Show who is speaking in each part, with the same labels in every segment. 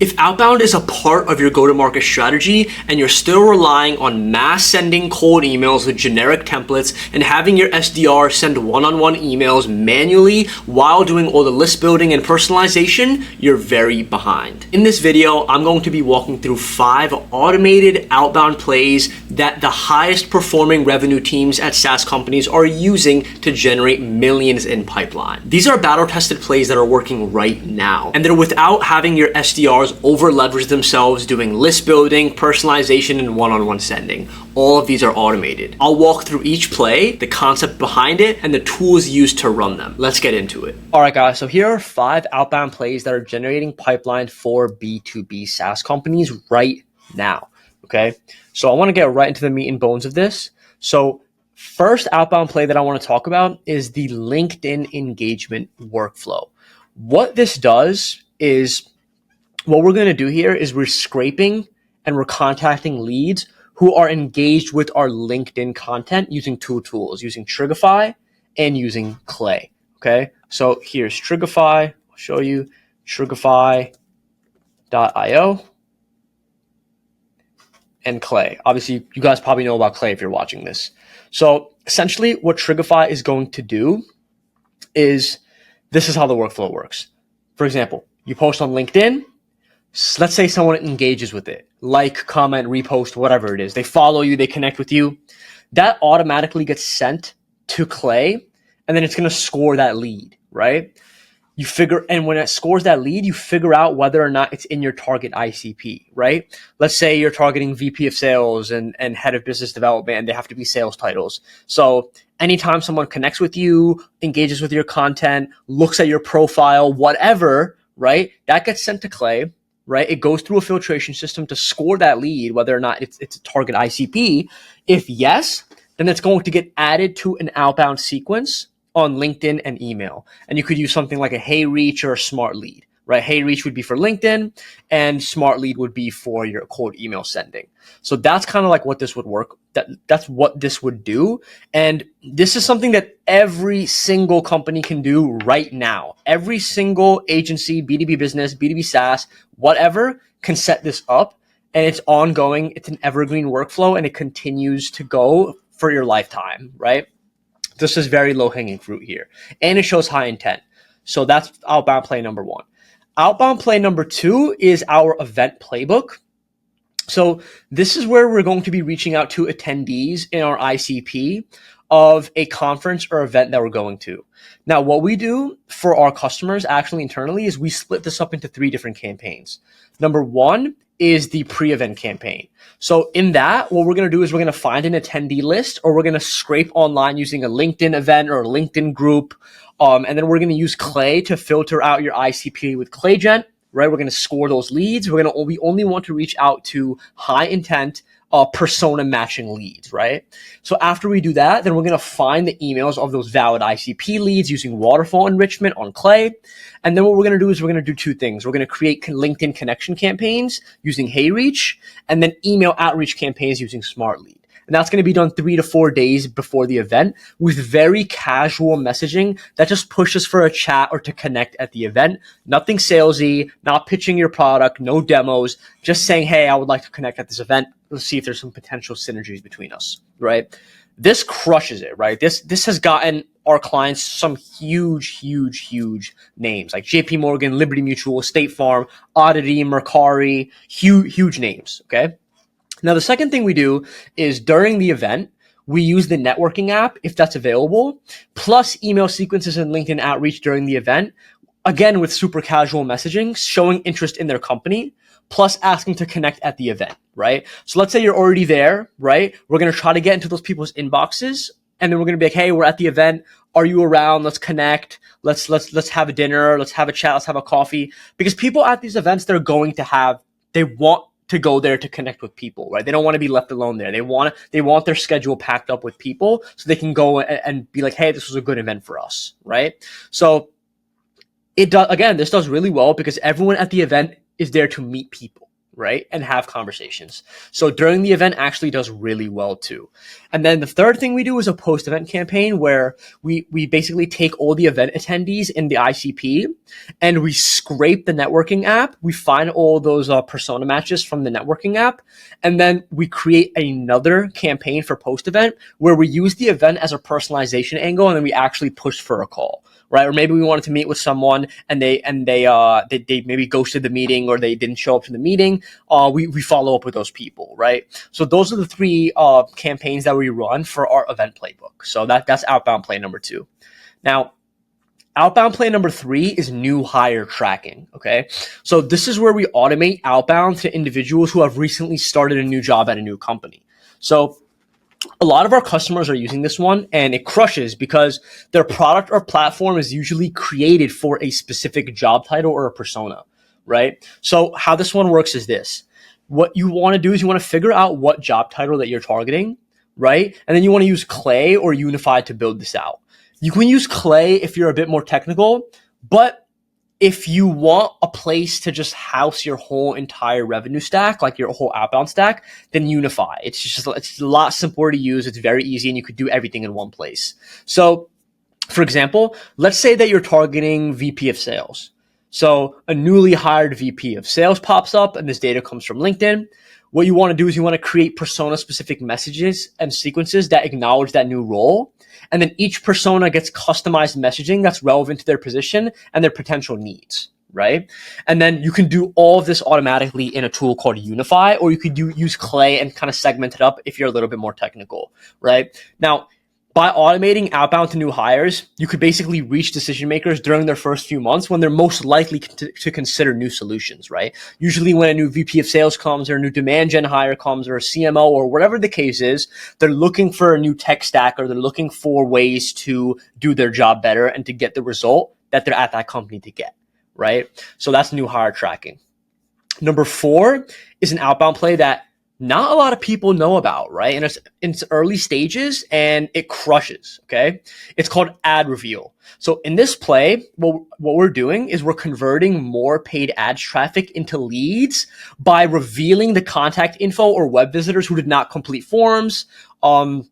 Speaker 1: If outbound is a part of your go-to-market strategy and you're still relying on mass sending cold emails with generic templates and having your SDR send one-on-one emails manually while doing all the list building and personalization, you're very behind. In this video, I'm going to be walking through 5 automated outbound plays that the highest performing revenue teams at SaaS companies are using to generate millions in pipeline. These are battle-tested plays that are working right now, and they're without having your SDRs over leverage themselves doing list building, personalization, and one-on-one sending. All of these are automated. I'll walk through each play, the concept behind it, and the tools used to run them. Let's get into it. All right, guys, so here are 5 outbound plays that are generating pipeline for B2B SaaS companies right now, okay? So I want to get right into the meat and bones of this. So first outbound play that I want to talk about is the LinkedIn engagement workflow. What this does is, what we're going to do here is we're scraping and we're contacting leads who are engaged with our LinkedIn content using 2 tools, using Trigify and using Clay. Okay, so here's Trigify. I'll show you Trigify.io and Clay. Obviously, you guys probably know about Clay if you're watching this. So essentially what Trigify is going to do is, this is how the workflow works. For example, you post on LinkedIn. Let's say someone engages with it, like, comment, repost, whatever it is. They follow you, they connect with you. That automatically gets sent to Clay, and then it's going to score that lead, right? And when it scores that lead, you figure out whether or not it's in your target ICP, right? Let's say you're targeting VP of sales and head of business development, and they have to be sales titles. So anytime someone connects with you, engages with your content, looks at your profile, whatever, right? That gets sent to Clay. Right? It goes through a filtration system to score that lead, whether or not it's a target ICP. If yes, then it's going to get added to an outbound sequence on LinkedIn and email. And you could use something like a Hey Reach or a Smart Lead, right? Hey Reach would be for LinkedIn and Smart Lead would be for your cold email sending. So that's kind of like what this would work. That's what this would do. And this is something that every single company can do right now. Every single agency, B2B business, B2B SaaS, whatever, can set this up. And it's ongoing. It's an evergreen workflow and it continues to go for your lifetime, right? This is very low hanging fruit here. And it shows high intent. So that's outbound play number 1. Outbound play number 2 is our event playbook. So this is where we're going to be reaching out to attendees in our ICP of a conference or event that we're going to. Now, what we do for our customers actually internally is we split this up into 3 different campaigns. Number 1 is the pre-event campaign. So in that, what we're going to do is we're going to find an attendee list, or we're going to scrape online using a LinkedIn event or a LinkedIn group. And then we're going to use Clay to filter out your ICP with ClayGen. Right, we're going to score those leads. We only want to reach out to high intent, persona matching leads, right? So after we do that, then we're going to find the emails of those valid ICP leads using waterfall enrichment on Clay. And then what we're going to do is we're going to do 2 things. We're going to create LinkedIn connection campaigns using Hey Reach, and then email outreach campaigns using Smart Lead. And that's going to be done 3 to 4 days before the event with very casual messaging that just pushes for a chat or to connect at the event. Nothing salesy, not pitching your product, no demos, just saying, hey, I would like to connect at this event. Let's see if there's some potential synergies between us, right? This crushes it, right? This has gotten our clients some huge names like JP Morgan, Liberty Mutual, State Farm, Oddity, Mercari, huge names, okay? Now, the second thing we do is during the event, we use the networking app if that's available, plus email sequences and LinkedIn outreach during the event, again, with super casual messaging, showing interest in their company, plus asking to connect at the event, right? So let's say you're already there, right? We're going to try to get into those people's inboxes, and then we're going to be like, hey, we're at the event. Are you around? Let's connect. Let's have a dinner. Let's have a chat. Let's have a coffee. Because people at these events, they want to go there to connect with people, right? They don't want to be left alone there. They want their schedule packed up with people so they can go and be like, hey, this was a good event for us, right? So this does really well because everyone at the event is there to meet people, right? And have conversations. So during the event actually does really well too. And then the third thing we do is a post-event campaign where we basically take all the event attendees in the ICP and we scrape the networking app. We find all those persona matches from the networking app. And then we create another campaign for post-event where we use the event as a personalization angle and then we actually push for a call. Right, or maybe we wanted to meet with someone and they maybe ghosted the meeting or they didn't show up to the meeting. We follow up with those people, right? So those are the three campaigns that we run for our event playbook. So that's outbound play number 2. Now, outbound play number 3 is new hire tracking. Okay, so this is where we automate outbound to individuals who have recently started a new job at a new company. So a lot of our customers are using this one and it crushes because their product or platform is usually created for a specific job title or a persona, right? So how this one works is this. What you want to do is you want to figure out what job title that you're targeting, right? And then you want to use Clay or Unify to build this out. You can use Clay if you're a bit more technical, but if you want a place to just house your whole entire revenue stack, like your whole outbound stack, then Unify. It's a lot simpler to use. It's very easy and you could do everything in one place. So for example, let's say that you're targeting VP of sales. So a newly hired VP of sales pops up and this data comes from LinkedIn. What you want to do is you want to create persona specific messages and sequences that acknowledge that new role. And then each persona gets customized messaging that's relevant to their position and their potential needs, right? And then you can do all of this automatically in a tool called Unify, or you could use Clay and kind of segment it up if you're a little bit more technical, right? Now, by automating outbound to new hires, you could basically reach decision makers during their first few months when they're most likely to consider new solutions, right? Usually when a new VP of sales comes or a new demand gen hire comes or a CMO or whatever the case is, they're looking for a new tech stack or they're looking for ways to do their job better and to get the result that they're at that company to get, right? So that's new hire tracking. Number 4 is an outbound play that not a lot of people know about, right? And it's in its early stages and it crushes, okay? It's called ad reveal. So in this play, what we're doing is we're converting more paid ads traffic into leads by revealing the contact info or web visitors who did not complete forms. And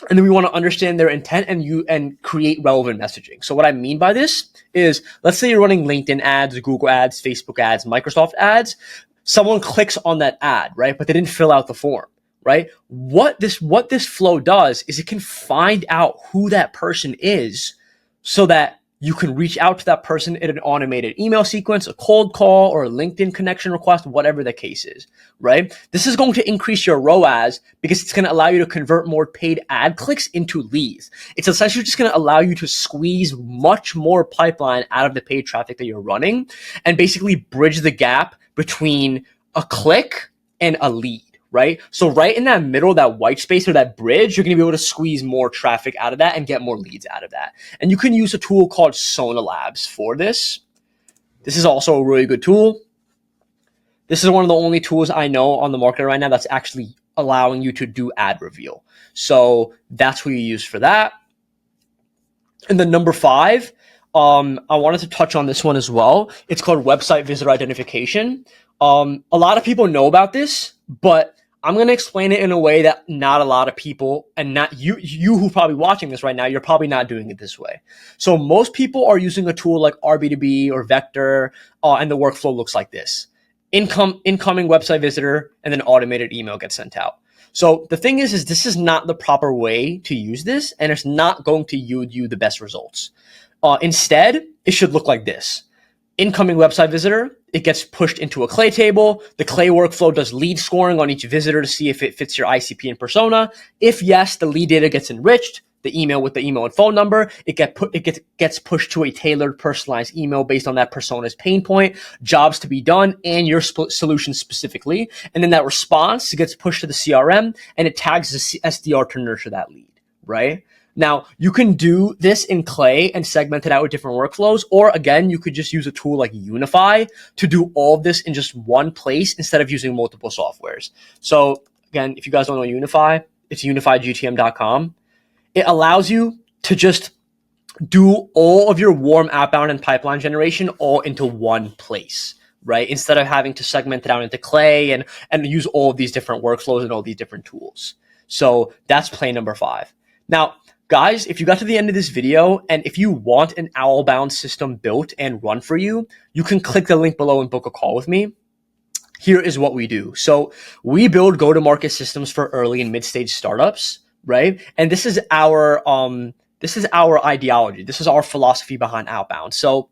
Speaker 1: then we want to understand their intent and create relevant messaging. So what I mean by this is, let's say you're running LinkedIn ads, Google ads, Facebook ads, Microsoft ads. Someone clicks on that ad, right? But they didn't fill out the form, right? What this flow does is it can find out who that person is so that you can reach out to that person in an automated email sequence, a cold call, or a LinkedIn connection request, whatever the case is, right? This is going to increase your ROAS because it's going to allow you to convert more paid ad clicks into leads. It's essentially just going to allow you to squeeze much more pipeline out of the paid traffic that you're running and basically bridge the gap between a click and a lead, right? So right in that middle, that white space or that bridge, you're going to be able to squeeze more traffic out of that and get more leads out of that. And you can use a tool called Sona Labs for this. This is also a really good tool. This is one of the only tools I know on the market right now that's actually allowing you to do ad reveal. So that's what you use for that. And then number 5, I wanted to touch on this one as well. It's called website visitor identification. A lot of people know about this, but I'm going to explain it in a way that not a lot of people, and not you who probably watching this right now, you're probably not doing it this way. So most people are using a tool like RB2B or Vector, and the workflow looks like this. Incoming website visitor, and then automated email gets sent out. So the thing is this is not the proper way to use this, and it's not going to yield you the best results. Instead, it should look like this. Incoming website visitor, it gets pushed into a Clay table. The Clay workflow does lead scoring on each visitor to see if it fits your ICP and persona. If yes, the lead data gets enriched. The email with the email and phone number, it gets pushed to a tailored, personalized email based on that persona's pain point, jobs to be done, and your solution specifically. And then that response gets pushed to the CRM, and it tags the SDR to nurture that lead, right? Now, you can do this in Clay and segment it out with different workflows, or again, you could just use a tool like Unify to do all of this in just one place instead of using multiple softwares. So again, if you guys don't know Unify, it's unifygtm.com. It allows you to just do all of your warm outbound and pipeline generation all into one place, right? Instead of having to segment it out into Clay and use all of these different workflows and all these different tools. So that's play number 5. Now, guys, if you got to the end of this video and if you want an Outbound system built and run for you, you can click the link below and book a call with me. Here is what we do. So we build go-to-market systems for early and mid-stage startups, right? And this is our ideology. This is our philosophy behind Outbound. So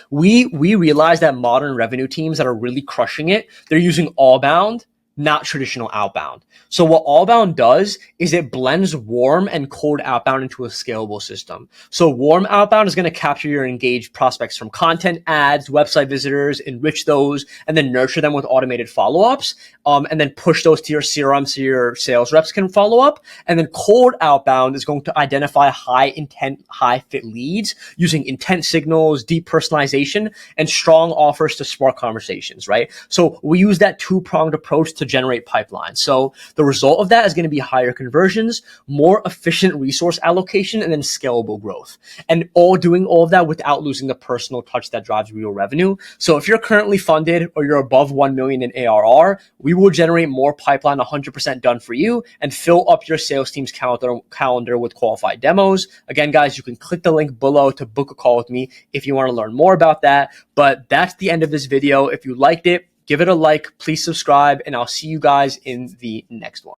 Speaker 1: we realize that modern revenue teams that are really crushing it, they're using Allbound, not traditional outbound. So what Outbound does is it blends warm and cold outbound into a scalable system. So warm outbound is going to capture your engaged prospects from content ads, website visitors, enrich those, and then nurture them with automated follow-ups, and then push those to your CRM so your sales reps can follow up. And then cold outbound is going to identify high intent, high fit leads using intent signals, deep personalization, and strong offers to spark conversations, right? So we use that two-pronged approach to generate pipelines. So the result of that is going to be higher conversions, more efficient resource allocation, and then scalable growth. And doing all of that without losing the personal touch that drives real revenue. So if you're currently funded or you're above 1 million in ARR, we will generate more pipeline 100% done for you and fill up your sales team's calendar with qualified demos. Again, guys, you can click the link below to book a call with me if you want to learn more about that. But that's the end of this video. If you liked it, give it a like, please subscribe, and I'll see you guys in the next one.